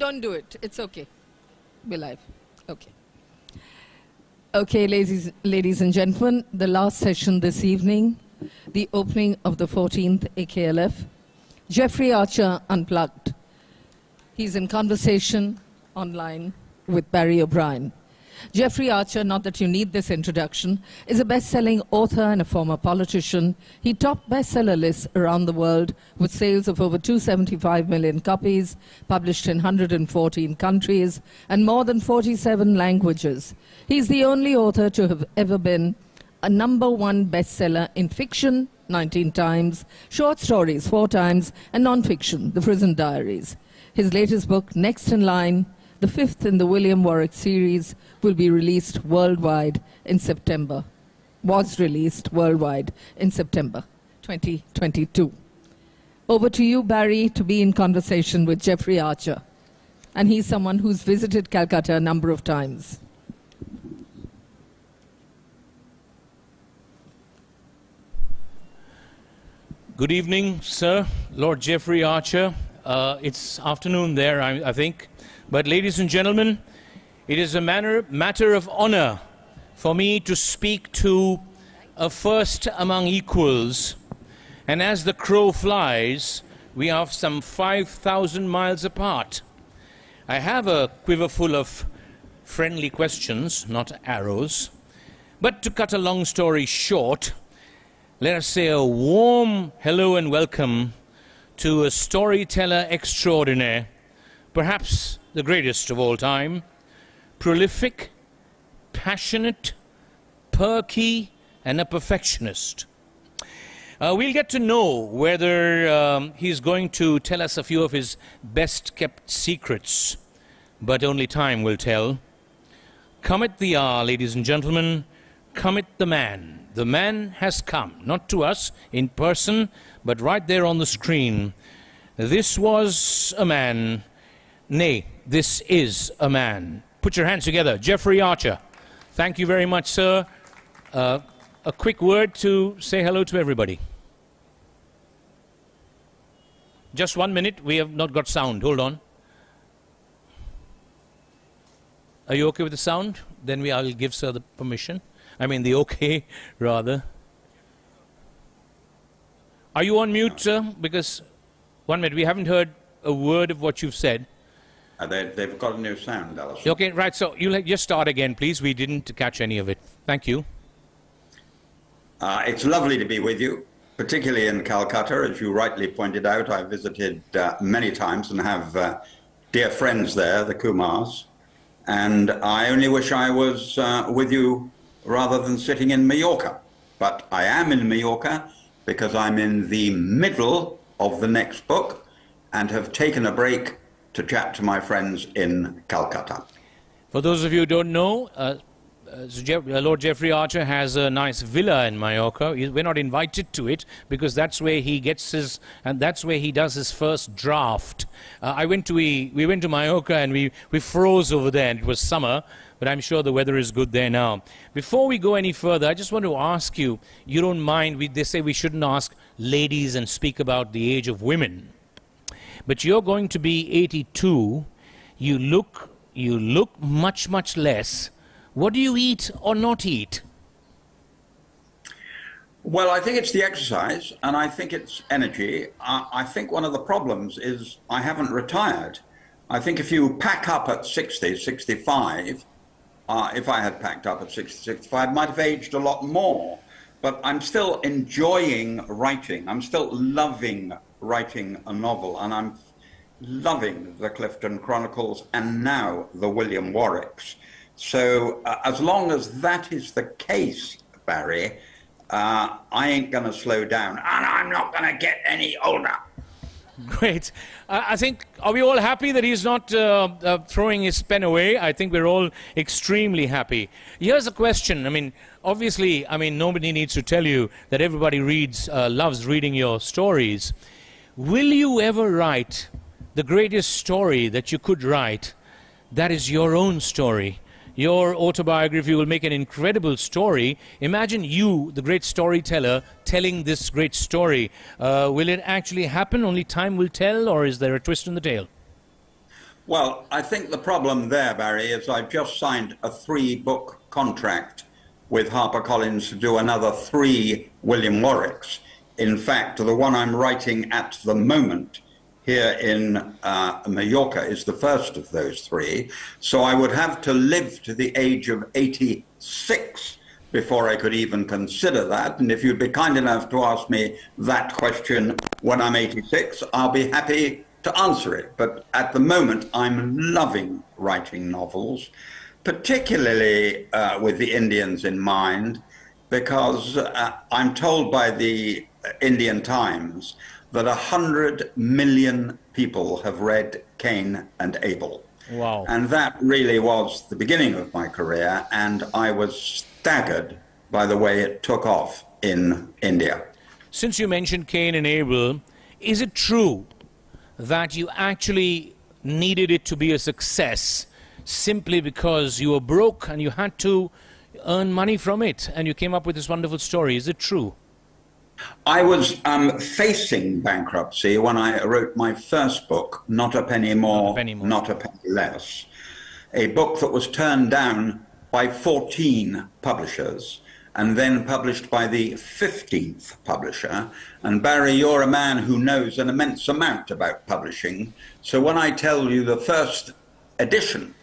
Don't do it. It's okay. We're live. Okay. Okay, ladies and gentlemen, the last session this evening, the opening of the 14th AKLF. Jeffrey Archer, Unplugged. He's in conversation online with Barry O'Brien. Jeffrey Archer, not that you need this introduction, is a best-selling author and a former politician. He topped bestseller lists around the world with sales of over 275 million copies, published in 114 countries and more than 47 languages. He's the only author to have ever been a #1 bestseller in fiction 19 times, short stories 4 times, and non-fiction, The Prison Diaries. His latest book, Next in Line, the 5th in the William Warwick series, will be released worldwide in September. Was released worldwide in September 2022. Over to you, Barry, to be in conversation with Jeffrey Archer. And he's someone who's visited Calcutta a number of times. Good evening, sir, Lord Jeffrey Archer. It's afternoon there, I think. But ladies and gentlemen, it is a matter of honor for me to speak to a first among equals. And as the crow flies, we are some 5,000 miles apart. I have a quiver full of friendly questions, not arrows. But to cut a long story short, let us say a warm hello and welcome to a storyteller extraordinaire, perhaps the greatest of all time, prolific, passionate, perky, and a perfectionist. We'll get to know whether he's going to tell us a few of his best-kept secrets, but only time will tell. Cometh the hour, ladies and gentlemen, cometh the man. The man has come, not to us in person, but right there on the screen. This was a man. Nay, this is a man. Put your hands together. Jeffrey Archer. Thank you very much, sir. A quick word to say hello to everybody. Just 1 minute. We have not got sound. Hold on. Are you okay with the sound? Then I'll give sir the permission. I mean the okay, rather. Are you on mute, sir? Because 1 minute. We haven't heard a word of what you've said. They've got a new sound, Alison. Okay, right. So you'll just start again, please. We didn't catch any of it. Thank you. It's lovely to be with you, particularly in Calcutta. As you rightly pointed out, I visited many times and have dear friends there, the Kumars. And I only wish I was with you rather than sitting in Mallorca. But I am in Mallorca because I'm in the middle of the next book and have taken a break to chat to my friends in Calcutta. For those of you who don't know, Lord Jeffrey Archer has a nice villa in Mallorca. We're not invited to it because that's where he gets his, and that's where he does his first draft. We went to Mallorca and we froze over there, and it was summer, but I'm sure the weather is good there now. Before we go any further, I just want to ask you, you don't mind, they say we shouldn't ask ladies and speak about the age of women. But you're going to be 82. You look much, much less. What do you eat or not eat? Well, I think it's the exercise, and I think it's energy. I think one of the problems is I haven't retired. I think if you pack up at 60, 65, if I had packed up at 60, 65, I might have aged a lot more. But I'm still enjoying writing. I'm still loving writing a novel, and I'm loving the Clifton Chronicles and now the William Warwicks. So as long as that is the case, Barry, I ain't going to slow down, and I'm not going to get any older. Great. I think, are we all happy that he's not throwing his pen away? I think we're all extremely happy. Here's a question. I mean, obviously, nobody needs to tell you that everybody loves reading your stories. Will you ever write the greatest story that you could write that is your own story? Your autobiography will make an incredible story. Imagine you, the great storyteller, telling this great story. Will it actually happen? Only time will tell, or is there a twist in the tale? Well, I think the problem there, Barry, is I've just signed a 3-book contract with HarperCollins to do another 3 William Warwicks. In fact, the one I'm writing at the moment here in Mallorca is the first of those 3. So I would have to live to the age of 86 before I could even consider that. And if you'd be kind enough to ask me that question when I'm 86, I'll be happy to answer it. But at the moment, I'm loving writing novels, particularly with the Indians in mind, because I'm told by the Indian Times that 100 million people have read Cain and Abel. Wow. And that really was the beginning of my career, and I was staggered by the way it took off in India. Since you mentioned Cain and Abel, is it true that you actually needed it to be a success simply because you were broke and you had to earn money from it, and you came up with this wonderful story? Is it true? I was facing bankruptcy when I wrote my first book, Not a Penny More, Not a Penny Less, a book that was turned down by 14 publishers and then published by the 15th publisher. And Barry, you're a man who knows an immense amount about publishing. So when I tell you the first edition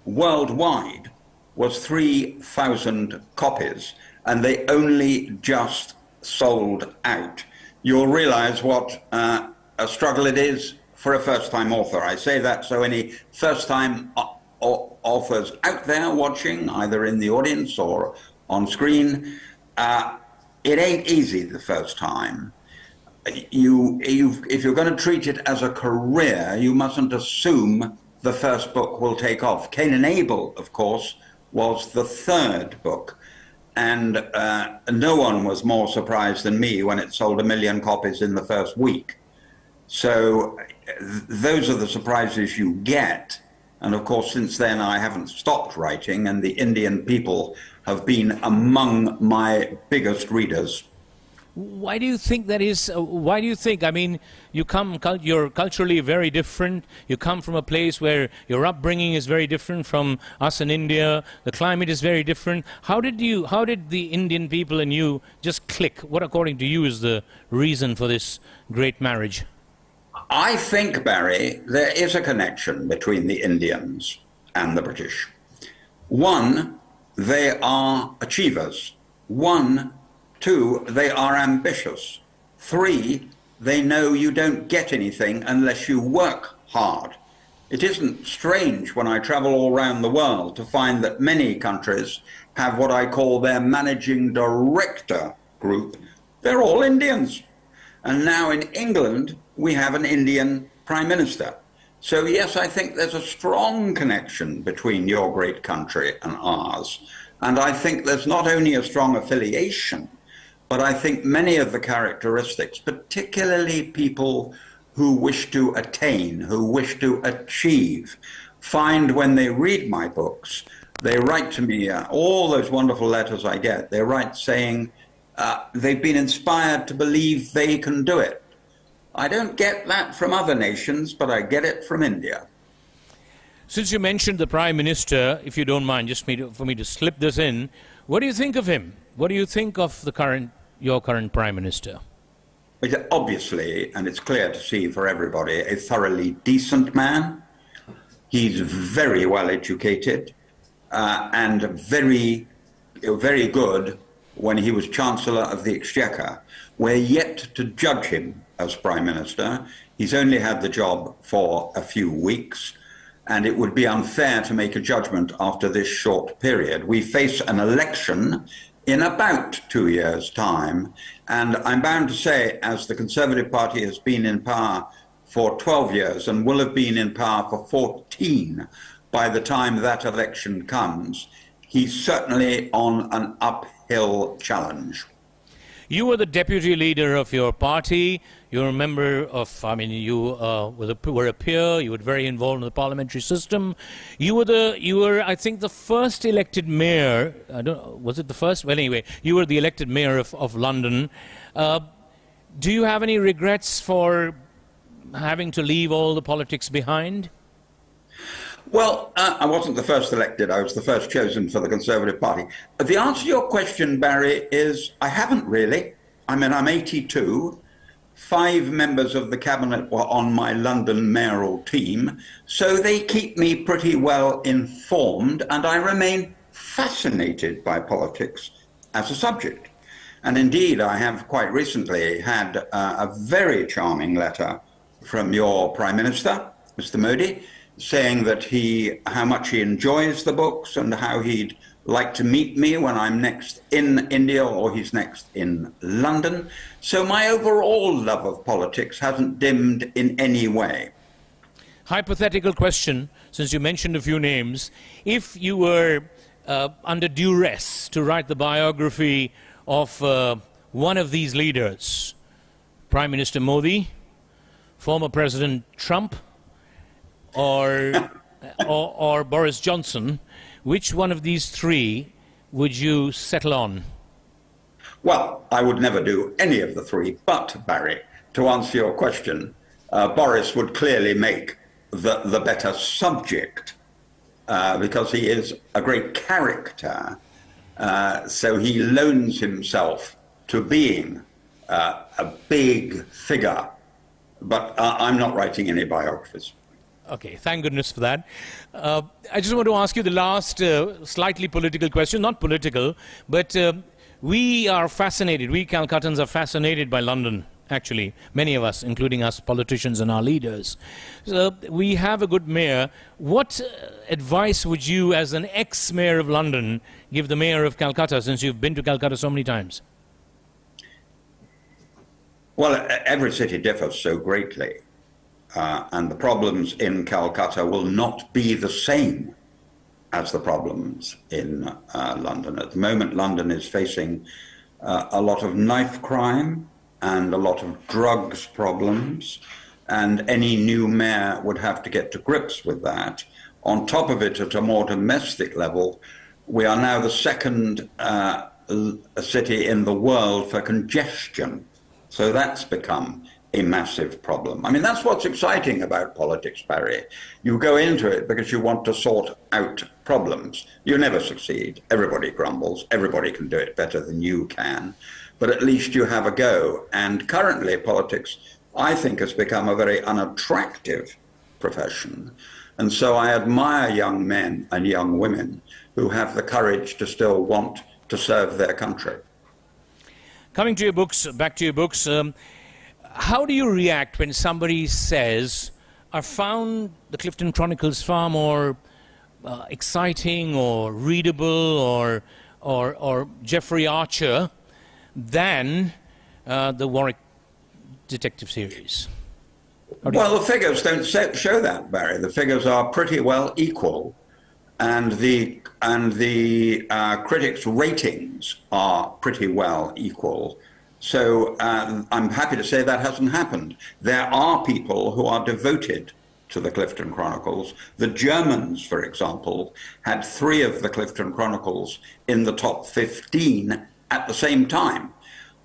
worldwide was 3,000 copies, and they only just sold out, you'll realize what a struggle it is for a first-time author. I say that so any first-time authors out there watching, either in the audience or on screen, it ain't easy the first time. If you're going to treat it as a career, you mustn't assume the first book will take off. Cain and Abel, of course, was the 3rd book. And no one was more surprised than me when it sold 1 million copies in the first week. So those are the surprises you get. And of course, since then, I haven't stopped writing, and the Indian people have been among my biggest readers. Why do you think that is? Why do you think? I mean, you're culturally very different. You come from a place where your upbringing is very different from us in India. The climate is very different. How did the Indian people and you just click? What, according to you, is the reason for this great marriage? I think, Barry, there is a connection between the Indians and the British. 1, they are achievers. 2, they are ambitious. 3, they know you don't get anything unless you work hard. It isn't strange when I travel all around the world to find that many countries have what I call their managing director group. They're all Indians. And now in England, we have an Indian Prime Minister. So yes, I think there's a strong connection between your great country and ours. And I think there's not only a strong affiliation, but I think many of the characteristics, particularly people who wish to attain, who wish to achieve, find when they read my books, they write to me, all those wonderful letters I get, they write saying they've been inspired to believe they can do it. I don't get that from other nations, but I get it from India. Since you mentioned the Prime Minister, if you don't mind, just for me to slip this in, what do you think of him? What do you think of your current Prime Minister? Obviously, and it's clear to see for everybody, a thoroughly decent man. He's very well educated and very, very good when he was Chancellor of the Exchequer. We're yet to judge him as Prime Minister. He's only had the job for a few weeks, and it would be unfair to make a judgment after this short period. We face an election in about 2 years' time, and I'm bound to say, as the Conservative Party has been in power for 12 years and will have been in power for 14 by the time that election comes, he's certainly on an uphill challenge. You were the deputy leader of your party. You're a member of, you were a peer. You were very involved in the parliamentary system. You were, I think, the first elected mayor. Was it the first? Well, anyway, you were the elected mayor of London. Do you have any regrets for having to leave all the politics behind? Well, I wasn't the first elected. I was the first chosen for the Conservative Party. The answer to your question, Barry, is I haven't really. I mean, I'm 82. 5 members of the cabinet were on my London mayoral team, so they keep me pretty well informed, and I remain fascinated by politics as a subject. And indeed, I have quite recently had a very charming letter from your Prime Minister, Mr. Modi, saying that how much he enjoys the books and how he'd like to meet me when I'm next in India or he's next in London. So my overall love of politics hasn't dimmed in any way. Hypothetical question, since you mentioned a few names. If you were under duress to write the biography of one of these leaders, Prime Minister Modi, former President Trump, or Boris Johnson, which one of these 3 would you settle on? Well, I would never do any of the 3, but, Barry, to answer your question, Boris would clearly make the better subject because he is a great character. So he loans himself to being a big figure. But I'm not writing any biographies. Okay, thank goodness for that. I just want to ask you the last slightly political question, not political, but we are fascinated, we Calcuttans are fascinated by London, actually, many of us, including us politicians and our leaders. So we have a good mayor. What advice would you, as an ex-mayor of London, give the mayor of Calcutta, since you've been to Calcutta so many times? Well, every city differs so greatly. And the problems in Calcutta will not be the same as the problems in London. At the moment, London is facing a lot of knife crime and a lot of drugs problems, and any new mayor would have to get to grips with that. On top of it, at a more domestic level, we are now the second city in the world for congestion. So that's become a massive problem. I mean, that's what's exciting about politics, Barry. You go into it because you want to sort out problems. You never succeed. Everybody grumbles. Everybody can do it better than you can. But at least you have a go. And currently, politics, I think, has become a very unattractive profession. And so I admire young men and young women who have the courage to still want to serve their country. Coming to your books, back to your books, how do you react when somebody says, I found the Clifton Chronicles far more exciting or readable or Jeffrey Archer than the Warwick detective series? Well, the figures don't show that, Barry. The figures are pretty well equal, and the critics' ratings are pretty well equal. So I'm happy to say that hasn't happened. There are people who are devoted to the Clifton Chronicles. The Germans, for example, had 3 of the Clifton Chronicles in the top 15 at the same time.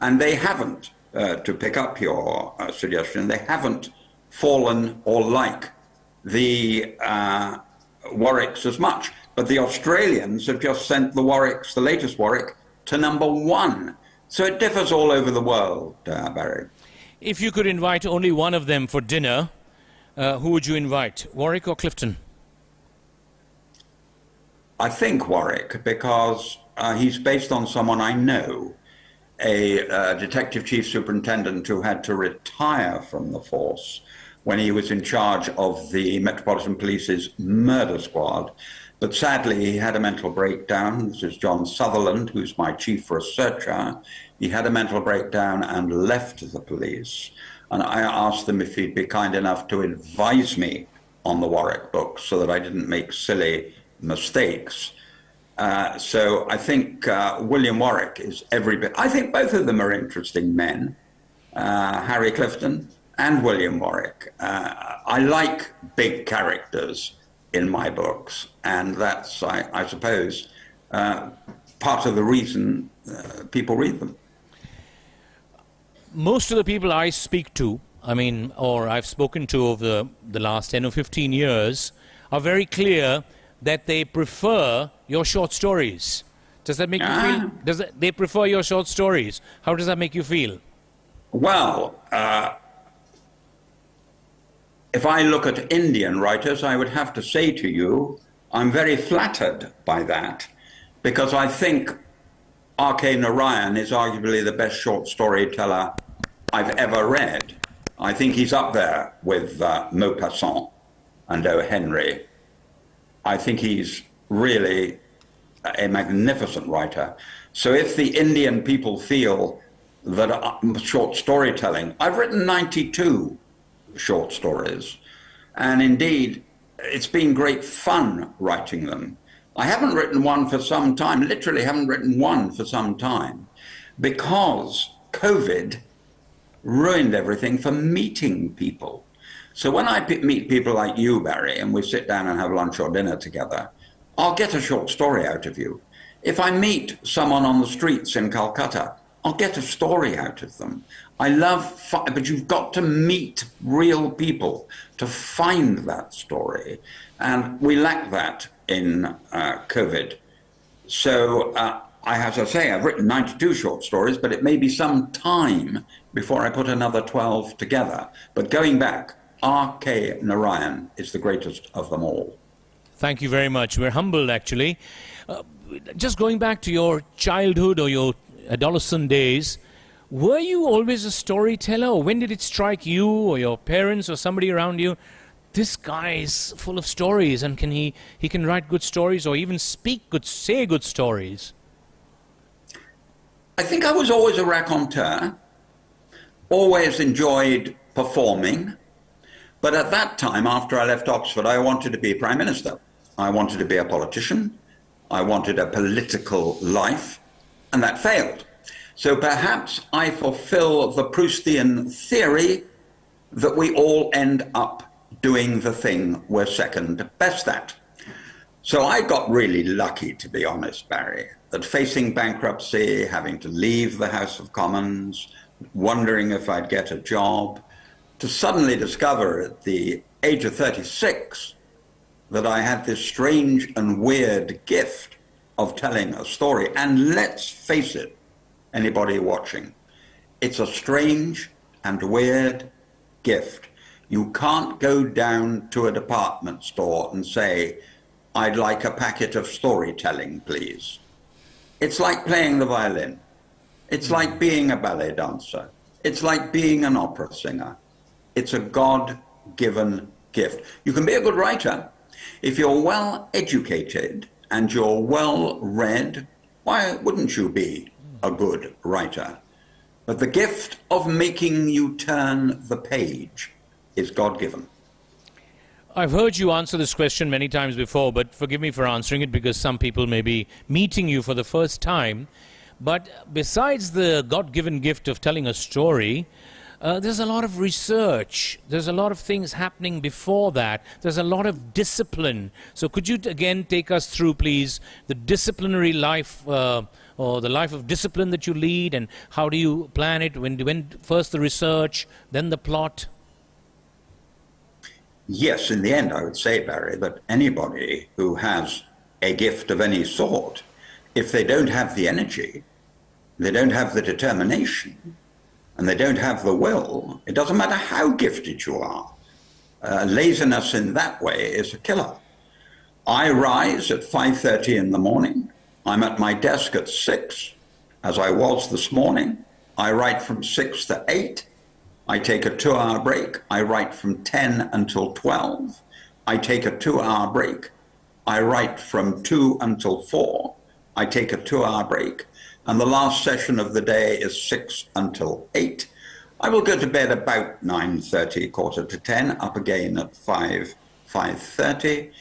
And they haven't, to pick up your suggestion, they haven't fallen or like the Warwicks as much. But the Australians have just sent the Warwicks, the latest Warwick, to #1. So it differs all over the world, Barry. If you could invite only one of them for dinner, who would you invite, Warwick or Clifton? I think Warwick, because he's based on someone I know, a detective chief superintendent who had to retire from the force when he was in charge of the Metropolitan Police's murder squad. But sadly, he had a mental breakdown. This is John Sutherland, who's my chief researcher. He had a mental breakdown and left the police. And I asked them if he'd be kind enough to advise me on the Warwick books so that I didn't make silly mistakes. So I think William Warwick is every bit. I think both of them are interesting men, Harry Clifton and William Warwick. I like big characters in my books, and that's, I suppose, part of the reason people read them. Most of the people I speak to, I mean, or I've spoken to over the last 10 or 15 years, are very clear that they prefer your short stories. Does that make you feel? They prefer your short stories? How does that make you feel? Well, if I look at Indian writers, I would have to say to you, I'm very flattered by that, because I think R.K. Narayan is arguably the best short storyteller I've ever read. I think he's up there with Maupassant and O. Henry. I think he's really a magnificent writer. So if the Indian people feel that short storytelling, I've written 92 short stories, and indeed, it's been great fun writing them. I haven't written one for some time, literally haven't written one for some time, because COVID ruined everything for meeting people. So when I meet people like you, Barry, and we sit down and have lunch or dinner together, I'll get a short story out of you. If I meet someone on the streets in Kolkata, I'll get a story out of them. I love, but you've got to meet real people to find that story. And we lack that in COVID. So as I say, I've written 92 short stories, but it may be some time before I put another 12 together. But going back, R.K. Narayan is the greatest of them all. Thank you very much. We're humbled, actually. Just going back to your childhood or your adolescent days, were you always a storyteller, or when did it strike you or your parents or somebody around you, this guy is full of stories and he can write good stories or even say good stories? I think I was always a raconteur, always enjoyed performing, but at that time, after I left Oxford, I wanted to be Prime Minister. I wanted to be a politician. I wanted a political life, and that failed. So perhaps I fulfill the Proustian theory that we all end up doing the thing we're second best at. So I got really lucky, to be honest, Barry, that facing bankruptcy, having to leave the House of Commons, wondering if I'd get a job, to suddenly discover at the age of 36 that I had this strange and weird gift of telling a story. And let's face it, anybody watching, it's a strange and weird gift. You can't go down to a department store and say, I'd like a packet of storytelling, please. It's like playing the violin. It's like being a ballet dancer. It's like being an opera singer. It's a God-given gift. You can be a good writer. If you're well educated and you're well read, why wouldn't you be a good writer? But the gift of making you turn the page is God-given. I've heard you answer this question many times before, but forgive me for answering it because some people may be meeting you for the first time. But besides the God-given gift of telling a story, there's a lot of research. There's a lot of things happening before that. There's a lot of discipline. So could you again take us through, please, the disciplinary life or the life of discipline that you lead, and how do you plan it? When first the research, then the plot? Yes, in the end, I would say, Barry, that anybody who has a gift of any sort, if they don't have the energy, they don't have the determination, and they don't have the will, it doesn't matter how gifted you are. Laziness in that way is a killer. I rise at 5:30 in the morning. I'm at my desk at 6, as I was this morning. I write from 6 to 8. I take a 2-hour break. I write from 10 until 12. I take a 2-hour break. I write from 2 until 4. I take a 2-hour break. And the last session of the day is 6 until 8. I will go to bed about 9:30, quarter to 10, up again at 5:30.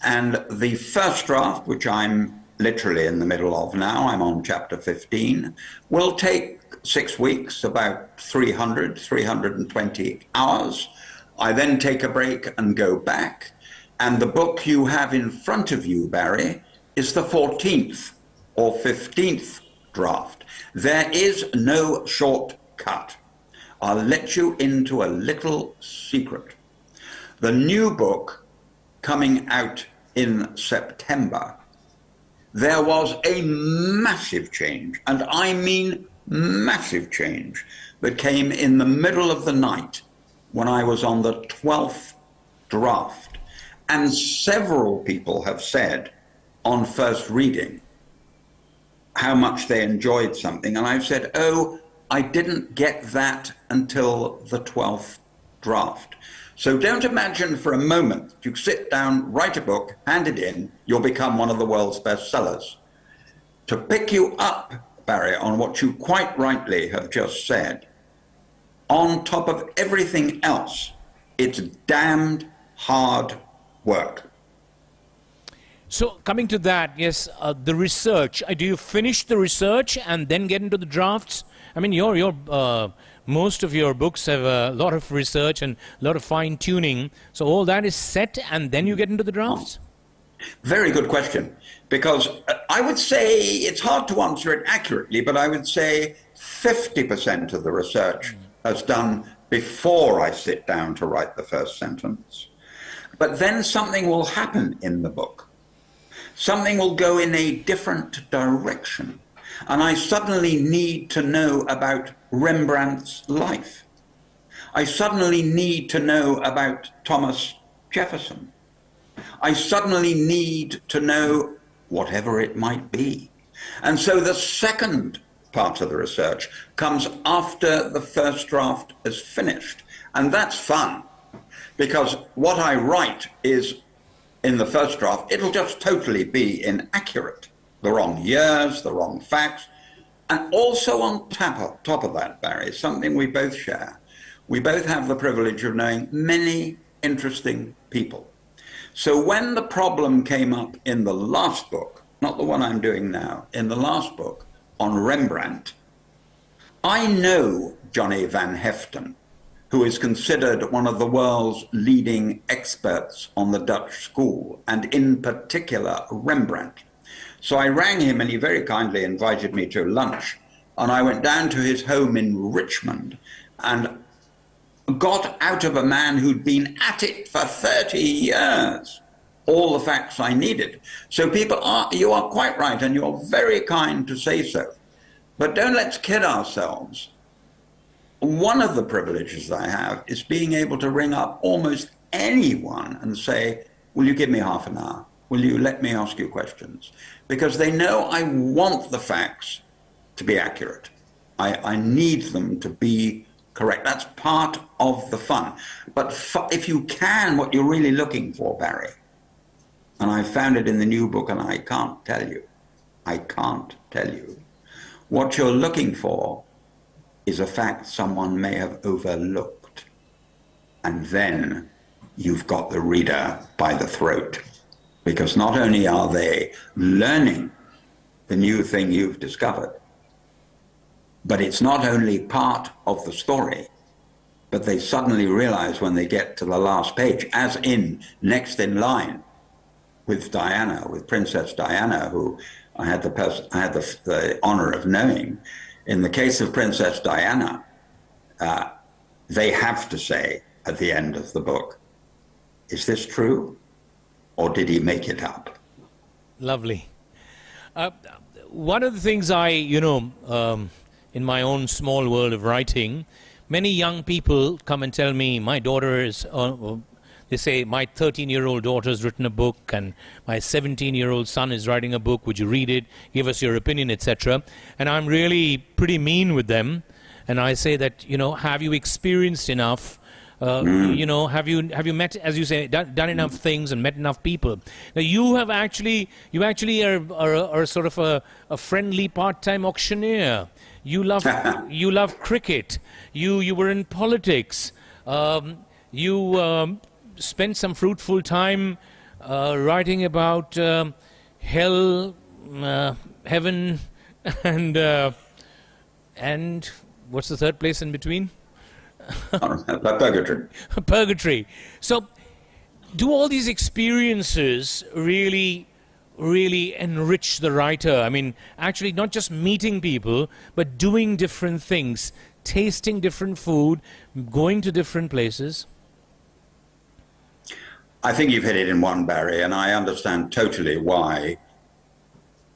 And the first draft, which I'm literally in the middle of now, I'm on chapter 15, will take 6 weeks, about 320 hours. I then take a break and go back. And the book you have in front of you, Barry, is the 14th or 15th draft. There is no shortcut. I'll let you into a little secret. The new book coming out in September, there was a massive change, and I mean massive change, that came in the middle of the night when I was on the 12th draft. And several people have said on first reading how much they enjoyed something. And I've said, oh, I didn't get that until the 12th draft. So don't imagine for a moment you sit down, write a book, hand it in, you'll become one of the world's best sellers. To pick you up, Barry, on what you quite rightly have just said, on top of everything else, it's damned hard work. So coming to that, yes, the research. Do you finish the research and then get into the drafts? I mean, most of your books have a lot of research and a lot of fine tuning. So all that is set, and then you get into the drafts. Very good question, because I would say it's hard to answer it accurately, but I would say 50% of the research is done before I sit down to write the first sentence. But then something will happen in the book. Something will go in a different direction. And I suddenly need to know about Rembrandt's life. I suddenly need to know about Thomas Jefferson. I suddenly need to know whatever it might be. And so the second part of the research comes after the first draft is finished. And that's fun, because what I write is, in the first draft, it'll just totally be inaccurate. The wrong years, the wrong facts. And also on top of that, Barry, something we both share. We both have the privilege of knowing many interesting people. So when the problem came up in the last book, not the one I'm doing now, in the last book on Rembrandt, I know Johnny van Heften, who is considered one of the world's leading experts on the Dutch school, and in particular Rembrandt. So I rang him, and he very kindly invited me to lunch. And I went down to his home in Richmond and got out of a man who'd been at it for 30 years all the facts I needed. So you are quite right, and you're very kind to say so. But don't let's kid ourselves. One of the privileges I have is being able to ring up almost anyone and say, will you give me half an hour? Will you let me ask you questions? Because they know I want the facts to be accurate. I need them to be correct. That's part of the fun. But if you can, what you're really looking for, Barry, and I found it in the new book, and I can't tell you, what you're looking for is a fact someone may have overlooked. And then you've got the reader by the throat. Because not only are they learning the new thing you've discovered, but it's not only part of the story, but they suddenly realize when they get to the last page, as in Next in Line with Diana, with Princess Diana, who I had the honor of knowing. In the case of Princess Diana, they have to say at the end of the book, is this true? Or did he make it up? Lovely. One of the things in my own small world of writing, many young people come and tell me, my daughter is, they say, my 13-year-old daughter has written a book, and my 17-year-old son is writing a book. Would you read it? Give us your opinion, etc. And I'm really pretty mean with them. And I say that, have you experienced enough? Have you met, as you say, done enough things and met enough people? Now you actually are sort of a friendly part-time auctioneer. You love cricket. You were in politics. You spent some fruitful time writing about hell, heaven, and what's the third place in between? Purgatory. Purgatory. So, do all these experiences really enrich the writer? I mean, actually not just meeting people, but doing different things, tasting different food, going to different places? I think you've hit it in one, Barry, and I understand totally why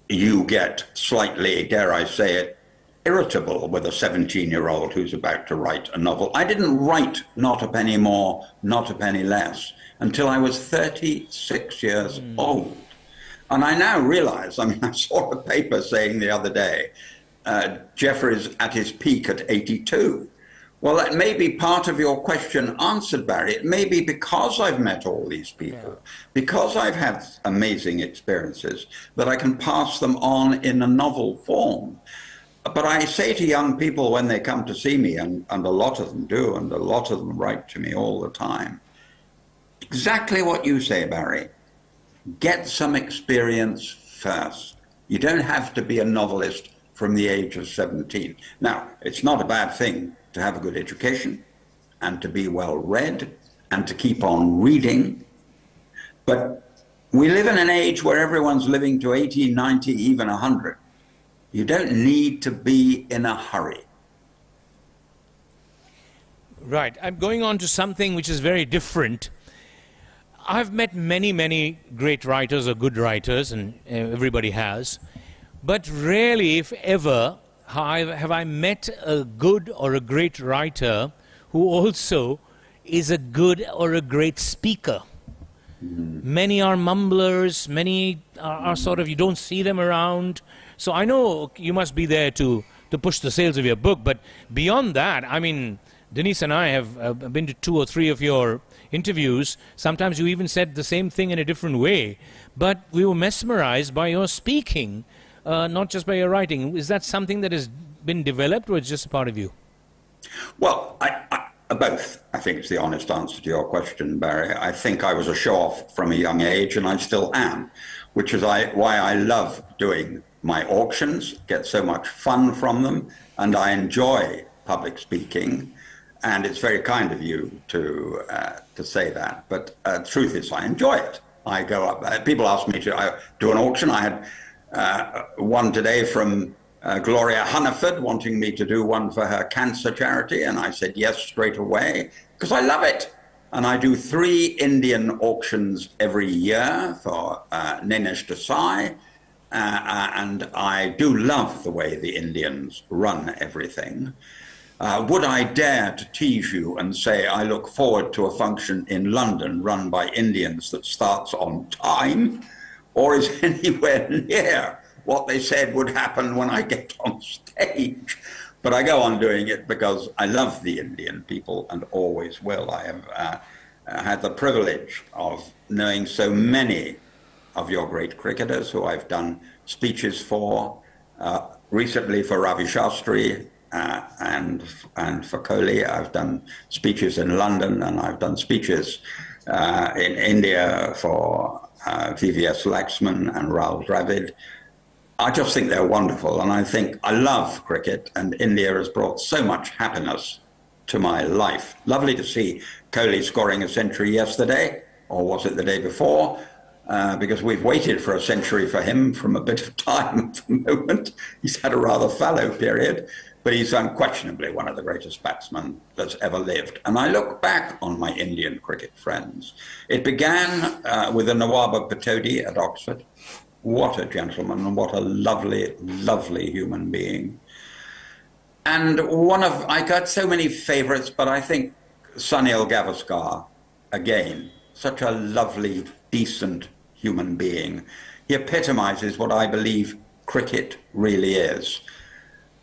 you get slightly, dare I say it, irritable with a 17-year-old who's about to write a novel. I didn't write Not a Penny More, Not a Penny Less until I was 36 years old. And I now realize, I mean, I saw a paper saying the other day, Jeffrey's at his peak at 82. Well, that may be part of your question answered, Barry. It may be because I've met all these people, because I've had amazing experiences, that I can pass them on in a novel form. But I say to young people when they come to see me, and a lot of them do, and a lot of them write to me all the time, exactly what you say, Barry. Get some experience first. You don't have to be a novelist from the age of 17. Now, it's not a bad thing to have a good education and to be well read and to keep on reading. But we live in an age where everyone's living to 80, 90, even 100. You don't need to be in a hurry. Right. I'm going on to something which is very different. I've met many, many great writers or good writers, and everybody has. But rarely, if ever, have I met a good or a great writer who also is a good or a great speaker. Many are mumblers, many are sort of, you don't see them around. So I know you must be there to push the sales of your book, but beyond that, I mean, Denise and I have been to 2 or 3 of your interviews. Sometimes you even said the same thing in a different way, but we were mesmerized by your speaking, not just by your writing. Is that something that has been developed, or it's just a part of you? Well, both, I think, is the honest answer to your question, Barry. I think I was a show-off from a young age, and I still am, which is why I love doing my auctions, get so much fun from them, and I enjoy public speaking. And it's very kind of you to say that. But the truth is, I enjoy it. I go up. People ask me to do an auction. I had one today from Gloria Hunniford wanting me to do one for her cancer charity, and I said yes straight away because I love it. And I do 3 Indian auctions every year for Ninesh Desai, and I do love the way the Indians run everything. Would I dare to tease you and say I look forward to a function in London run by Indians that starts on time, or is anywhere near what they said would happen when I get on stage? But I go on doing it because I love the Indian people and always will. I have had the privilege of knowing so many of your great cricketers who I've done speeches for, recently for Ravi Shastri, and for Kohli. I've done speeches in London, and I've done speeches in India for VVS Laxman and Rahul Dravid. I just think they're wonderful, and I think I love cricket, and India has brought so much happiness to my life. Lovely to see Kohli scoring a century yesterday, or was it the day before? Because we've waited for a century for him from a bit of time at the moment. He's had a rather fallow period, but he's unquestionably one of the greatest batsmen that's ever lived. And I look back on my Indian cricket friends. It began with the Nawab of Patodi at Oxford. What a gentleman, and what a lovely, lovely human being. And I got so many favorites, but I think Sunil Gavaskar, again, such a lovely, decent human being. He epitomizes what I believe cricket really is.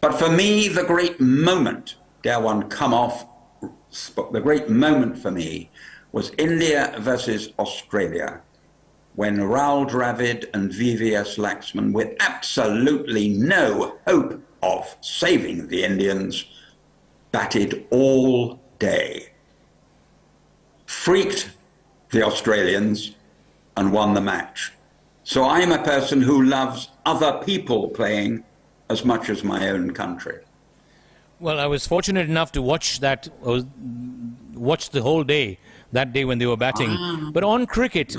But for me, the great moment, dare one come off, the great moment for me was India versus Australia, when Rahul Dravid and VVS Laxman, with absolutely no hope of saving the Indians, batted all day, freaked the Australians, and won the match. So I'm a person who loves other people playing as much as my own country. Well, I was fortunate enough to watch that, watch the whole day, that day when they were batting. But on cricket,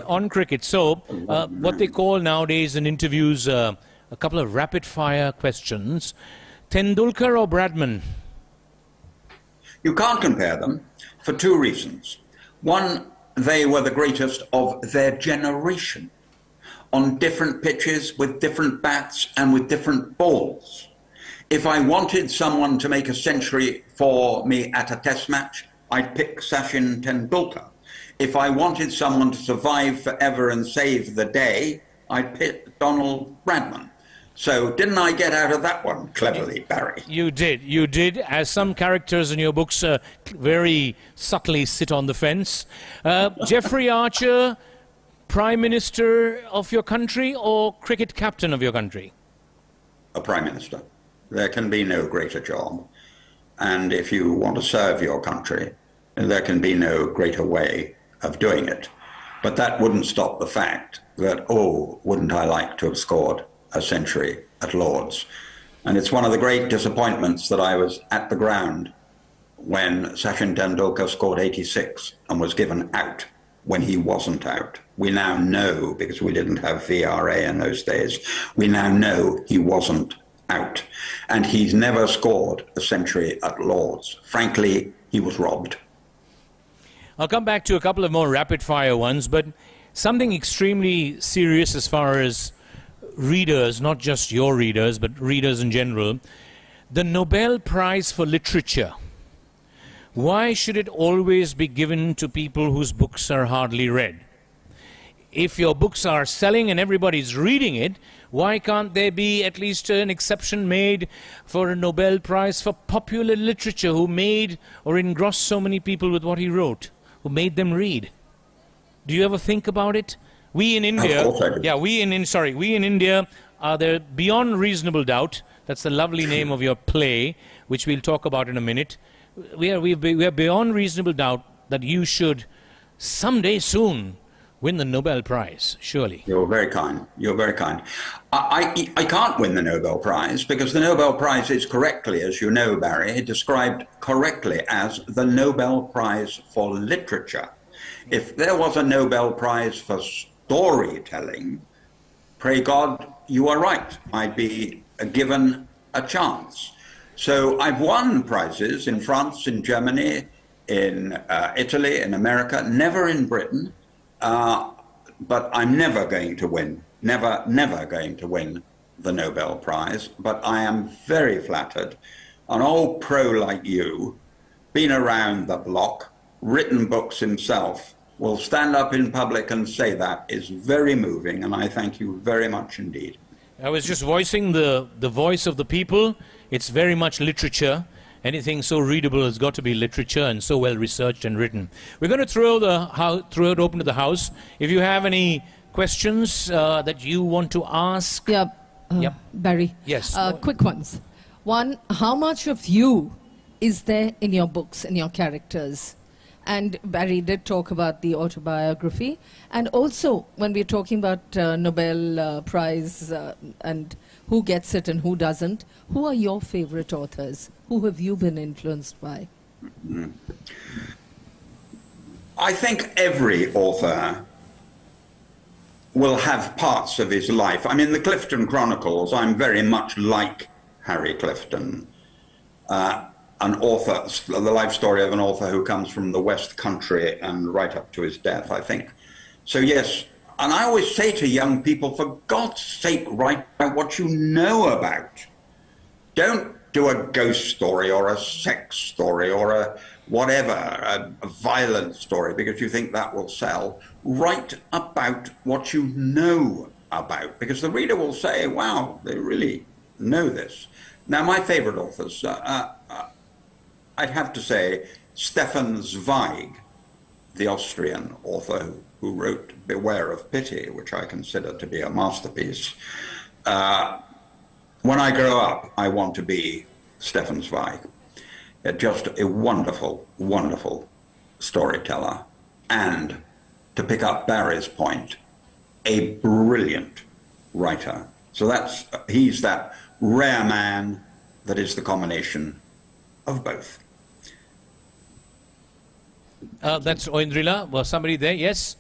so what they call nowadays in interviews, a couple of rapid-fire questions. Tendulkar or Bradman? You can't compare them for 2 reasons. One, they were the greatest of their generation, on different pitches, with different bats and with different balls. If I wanted someone to make a century for me at a test match, I'd pick Sachin Tendulkar. If I wanted someone to survive forever and save the day, I'd pick Donald Bradman. So didn't I get out of that one cleverly, Barry? You did, as some characters in your books very subtly sit on the fence. Jeffrey Archer, Prime Minister of your country or cricket captain of your country? A Prime Minister. There can be no greater job. And if you want to serve your country, there can be no greater way of doing it. But that wouldn't stop the fact that, oh, wouldn't I like to have scored a century at Lord's? And it's one of the great disappointments that I was at the ground when Sachin Tendulkar scored 86 and was given out when he wasn't out. We now know, because we didn't have VRA in those days, we now know he wasn't out. And he's never scored a century at Lord's. Frankly, he was robbed. I'll come back to a couple of more rapid-fire ones, but something extremely serious as far as readers, not just your readers, but readers in general. The Nobel Prize for Literature. Why should it always be given to people whose books are hardly read? If your books are selling and everybody's reading it, why can't there be at least an exception made for a Nobel Prize for popular literature, who made or engrossed so many people with what he wrote, who made them read? Do you ever think about it? We in India, we in India are there beyond reasonable doubt. That's the lovely name of your play, which we'll talk about in a minute. We are beyond reasonable doubt that you should someday soon win the Nobel Prize, surely. You're very kind. You're very kind. I can't win the Nobel Prize because the Nobel Prize is correctly, as you know, Barry, described correctly as the Nobel Prize for Literature. If there was a Nobel Prize for storytelling, pray God, you are right. I'd be given a chance. So I've won prizes in France, in Germany, in Italy, in America, never in Britain. But I'm never going to win, never going to win the Nobel Prize. But I am very flattered. An old pro like you, been around the block, written books himself, will stand up in public and say that is very moving, and I thank you very much indeed. I was just voicing the voice of the people. It's very much literature. Anything so readable has got to be literature and so well researched and written. We're going to throw it open to the house. If you have any questions that you want to ask. Barry. Yes. Quick ones. One, how much of you is there in your books, in your characters? And Barry did talk about the autobiography. And also, when we're talking about Nobel Prize and who gets it and who doesn't, who are your favorite authors? Who have you been influenced by? I think every author will have parts of his life. I mean, the Clifton Chronicles, I'm very much like Harry Clifton. An author, the life story of an author who comes from the West Country and right up to his death, I think. So yes, and I always say to young people, for God's sake, write about what you know about. Don't do a ghost story or a sex story or a whatever, a violent story, because you think that will sell. Write about what you know about, because the reader will say, wow, they really know this. Now, my favorite authors, I'd have to say Stefan Zweig, the Austrian author who wrote Beware of Pity, which I consider to be a masterpiece. When I grow up, I want to be Stefan Zweig. Just a wonderful, wonderful storyteller. And to pick up Barry's point, a brilliant writer. So he's that rare man that is the combination of both. That's Oindrila. Was somebody there? Yes?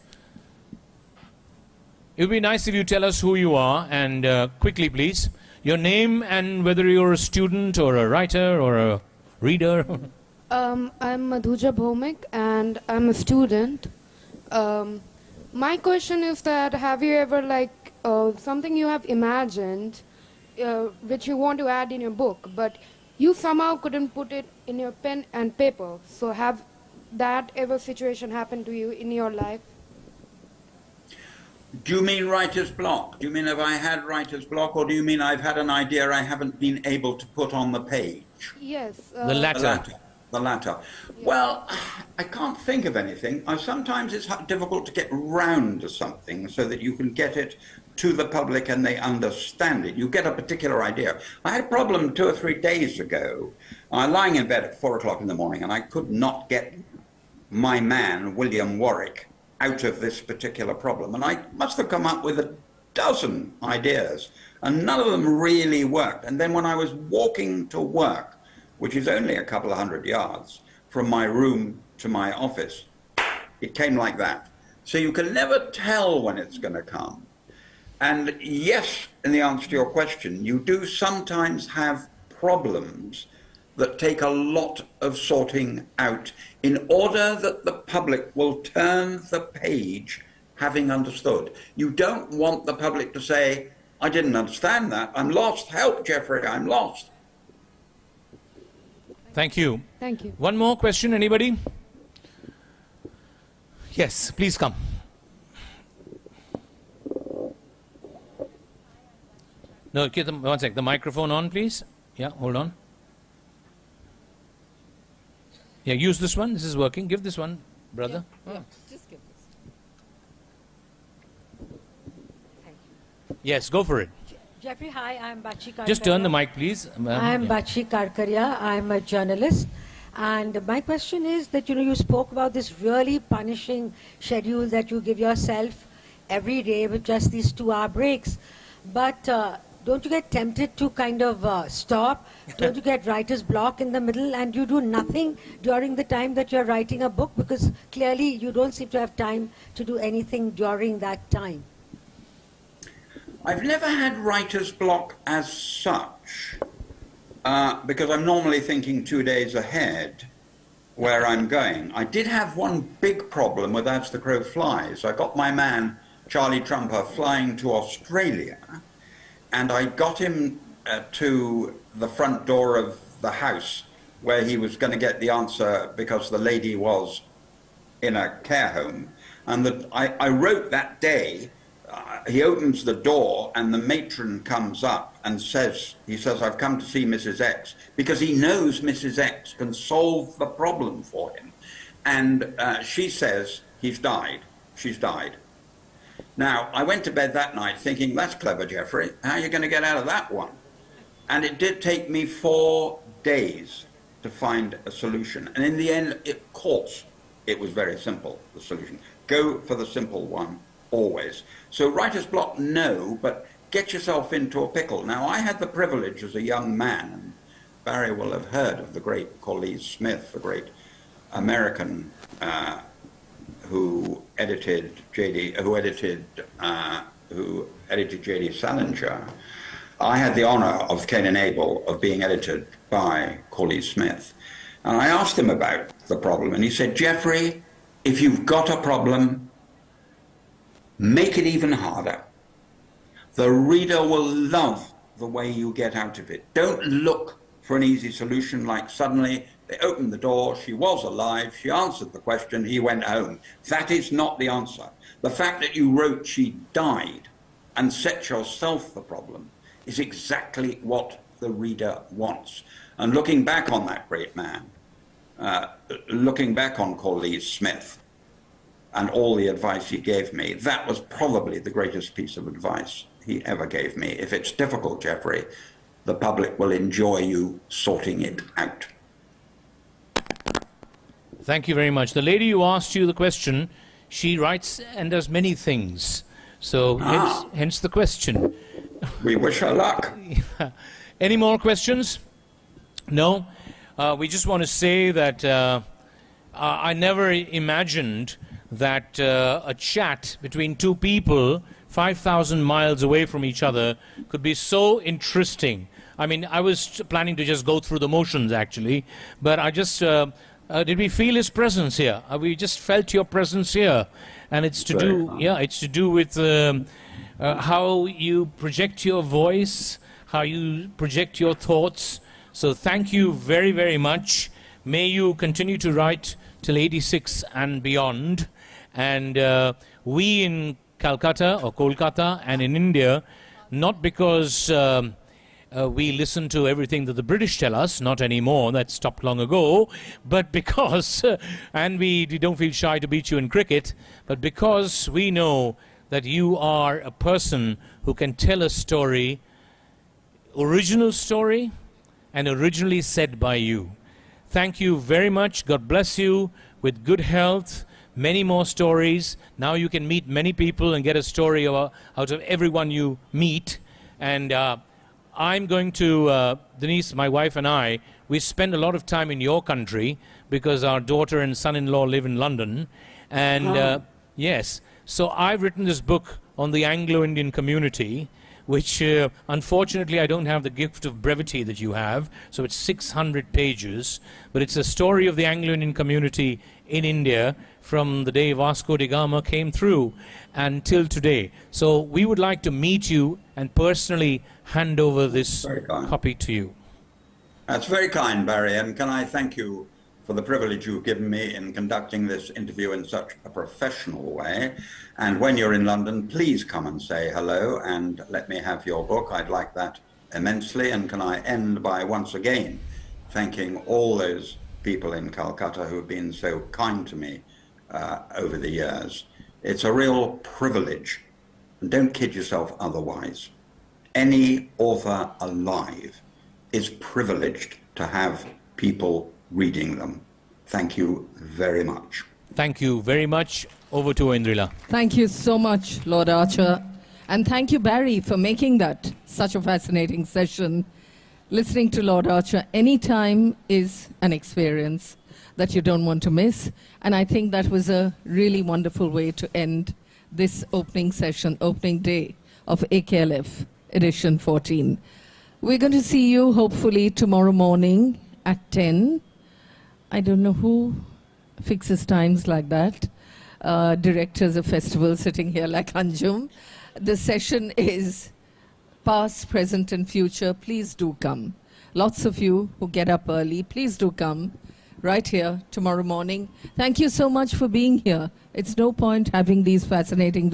It would be nice if you tell us who you are, and quickly, please. Your name and whether you're a student or a writer or a reader. I'm Madhuja Bhomik, and I'm a student. My question is that have you ever something you have imagined which you want to add in your book, but you somehow couldn't put it in your pen and paper? So have that ever situation happened to you in your life? Do you mean writer's block? Do you mean have I had writer's block, or do you mean I've had an idea I haven't been able to put on the page? Yes. The latter. The latter. Yeah. Well, I can't think of anything. Sometimes it's difficult to get round to something so that you can get it to the public and they understand it. You get a particular idea. I had a problem 2 or 3 days ago. I'm lying in bed at 4 o'clock in the morning and I could not get my man, William Warwick, out of this particular problem. And I must have come up with a dozen ideas and none of them really worked. And then when I was walking to work, which is only a couple of 100 yards from my room to my office, it came like that. So you can never tell when it's going to come. And yes, in the answer to your question, you do sometimes have problems that take a lot of sorting out in order that the public will turn the page having understood. You don't want the public to say, I didn't understand that, I'm lost, help Jeffrey, I'm lost. Thank you. Thank you. One more question, anybody? Yes, please come. No, get them, one sec. The microphone on, please. Yeah, hold on. Yeah, use this one. This is working. Give this one, brother. Yeah, just give this. Yes, go for it. Jeffrey, hi, I'm Bachi Karkaria. Just turn the mic, please. I'm Yeah. Bachi Karkaria. I'm a journalist. And my question is that, you spoke about this really punishing schedule that you give yourself every day with just these 2-hour breaks. But don't you get tempted to kind of stop? Don't you get writer's block in the middle and you do nothing during the time that you're writing a book? Because clearly you don't seem to have time to do anything during that time. I've never had writer's block as such, because I'm normally thinking 2 days ahead where I'm going. I did have one big problem with As the Crow Flies. I got my man, Charlie Trumper, flying to Australia, and I got him to the front door of the house where he was going to get the answer because the lady was in a care home. And I wrote that day, he opens the door and the matron comes up and says, I've come to see Mrs. X, because he knows Mrs. X can solve the problem for him. And she says, he's died, she's died. Now, I went to bed that night thinking, that's clever, Jeffrey. How are you going to get out of that one? And it did take me 4 days to find a solution. And in the end, of course, it was very simple, the solution. Go for the simple one, always. So writer's block, no, but get yourself into a pickle. Now, I had the privilege as a young man, and Barry will have heard of the great Kolkata Smith, the great American who edited J.D. Salinger. I had the honor of Cain and Abel of being edited by Kolkata Smith. And I asked him about the problem, and he said, Jeffrey, if you've got a problem, make it even harder. The reader will love the way you get out of it. Don't look for an easy solution like suddenly they opened the door, she was alive, she answered the question, he went home. That is not the answer. The fact that you wrote she died and set yourself the problem is exactly what the reader wants. And looking back on that great man, looking back on Kolkata Smith and all the advice he gave me, that was probably the greatest piece of advice he ever gave me. If it's difficult, Jeffrey, the public will enjoy you sorting it out. Thank you very much. The lady who asked you the question, she writes and does many things. So hence the question. We wish her luck. Any more questions? No? We just want to say that I never imagined that a chat between two people 5,000 miles away from each other could be so interesting. I mean, I was planning to just go through the motions, actually, but I just Did we feel his presence here? We just felt your presence here, and it's to it's to do with how you project your voice, how you project your thoughts. So thank you very, very much. May you continue to write till 86 and beyond. And we in Calcutta or Kolkata and in India, not because we listen to everything that the British tell us, not anymore, that stopped long ago, but because, and we don't feel shy to beat you in cricket, but because we know that you are a person who can tell a story, original story, and originally said by you. Thank you very much. God bless you with good health, many more stories. Now you can meet many people and get a story out of everyone you meet. And I'm going to, Denise, my wife and I, we spend a lot of time in your country because our daughter and son-in-law live in London. And yes, so I've written this book on the Anglo-Indian community, which unfortunately I don't have the gift of brevity that you have, so it's 600 pages, but it's a story of the Anglo-Indian community in India from the day Vasco da Gama came through until today. So we would like to meet you and personally hand over this copy to you. That's very kind, Barry, and can I thank you for the privilege you've given me in conducting this interview in such a professional way. And when you're in London, please come and say hello and let me have your book. I'd like that immensely. And can I end by once again thanking all those people in Calcutta who have been so kind to me over the years. It's a real privilege, and don't kid yourself otherwise. Any author alive is privileged to have people reading them. Thank you very much. Thank you very much. Over to Indrila. Thank you so much, Lord Archer. And thank you, Barry, for making that such a fascinating session. Listening to Lord Archer anytime is an experience that you don't want to miss. And I think that was a really wonderful way to end this opening session, opening day of AKLF edition 14. We're going to see you hopefully tomorrow morning at 10. I don't know who fixes times like that. Directors of festivals sitting here like Anjum. The session is past, present and future. Please do come. Lots of you who get up early, please do come right here tomorrow morning. Thank you so much for being here. It's no point having these fascinating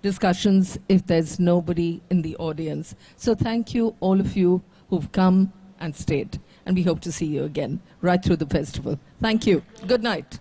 discussions if there's nobody in the audience. So thank you, all of you who've come and stayed. And we hope to see you again right through the festival. Thank you. Good night.